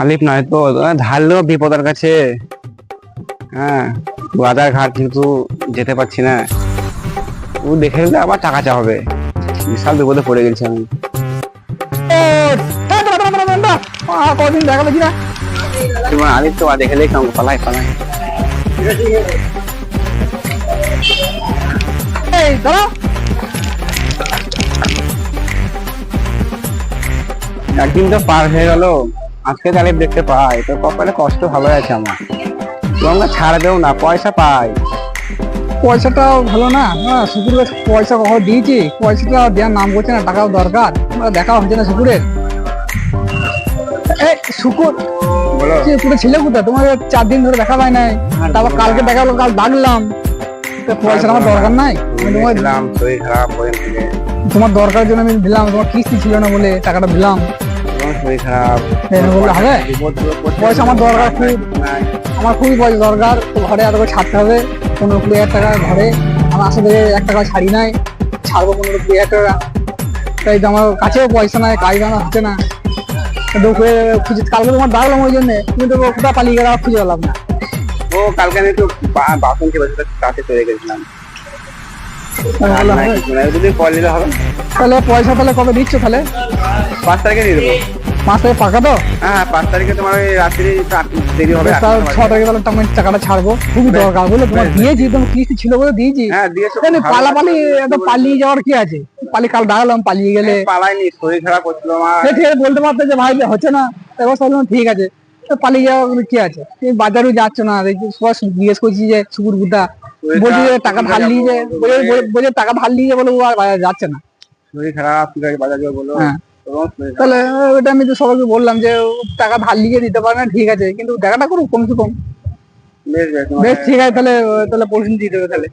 আলিফ নয় তো, ধারলেও বিপদের কাছে। হ্যাঁ, বাজার ঘাট কিন্তু যেতে পারছি না। ও দেখে নিলে আবার টাকা চাওয়াবে, বিশাল বিপদে পড়ে গেছি আমি। কদিন দেখা দেখি না। তোমার আলিফ তো দেখেলেই কেমন পালাই পালাই। এই দাঁড়া, একদিন তো পার হয়ে গেল, আজকে তো আলিফ দেখতে পাই, তো কপালে কষ্ট ভালো আছে আমার। তোমরা ছাড় দেও না, পয়সা পাই। পয়সাটাও ভালো না। শুকুর পয়সা কখন দিয়েছি, পয়সাটা দেওয়ার নাম করছে না, টাকাও দরকার। দেখা হচ্ছে না শুকুরের। এই শুকুর, বলো। পুরো ছেলে কোথায়? তোমার 4 দিন ধরে দেখা পাই নাই, তারপর কালকে দেখা হলো, কাল ডাকলাম। পয়সাটা আমার দরকার নাই, শরীর খারাপ থেকে। তোমার দরকারের জন্য আমি দিলাম, তোমার কিস্তি ছিল না বলে টাকাটা দিলাম। শরীর খারাপ বললে হবে? পয়সা আমার দরকার খুব, আমার খুবই পয়সা দরকার। তো ঘরে এত করে ছাড়তে হবে 15-20 হাজার টাকা ঘরে। আমার আসলে 1 টাকা ছাড়ি নাই, ছাড়বো 15-20 হাজার টাকা। তাই তো আমার কাছেও পয়সা নাই, কাজ জানা হচ্ছে না। কালকে তোমার ডাকলাম ওই জন্য, তুমি তো কোথাও পালিয়ে গেলে খুঁজে পেলাম না। ও কালকে আমি একটু বাসন কাছে চলে গেছিলাম। যদি কল দিলে হবে। তাহলে পয়সা তাহলে কবে দিচ্ছ? তাহলে 5 তারিখে দিয়ে দেবো। 5 তারিখ পাকা তো? হ্যাঁ, 5 তারিখে তোমার ওই রাত্রি দেরি হবে। 6 তারিখে তাহলে আমি টাকাটা ছাড়বো, খুবই দরকার বুঝলে। তোমার দিয়েছি, তোমার কিস্তি ছিল বলে দিয়েছি। হ্যাঁ দিয়েছো। পালাপালি একদম পালিয়ে যাওয়ার কি আছে? কাল ডাকলাম, পালিয়ে গেলে। পালাইনি, শরীর খারাপ করছিল আমার। ঠিক আছে, বলতে পারতো যে ভাই হচ্ছে না, এবার বললাম ঠিক আছে। পালিয়ে যাওয়া কি আছে? তুমি বাজারেও যাচ্ছ না, সবাই জিজ্ঞেস করছি যে শুকুর বুদ্ধা, বলছি যে টাকা ধার নিয়ে যে, বলে টাকা ধার নিয়ে বলে ও আর বাজার যাচ্ছে না। শরীর খারাপ, ঠিক আছে বাজার যাবো বলো। হ্যাঁ, তাহলে ওটা আমি তো সবাইকে বললাম যে টাকা ধার নিয়ে দিতে পারে না, ঠিক আছে, কিন্তু টাকাটা করুক কমসে কম। বেশ বেশ বেশ ঠিক আছে, তাহলে পরশু দিয়ে দেবে তাহলে।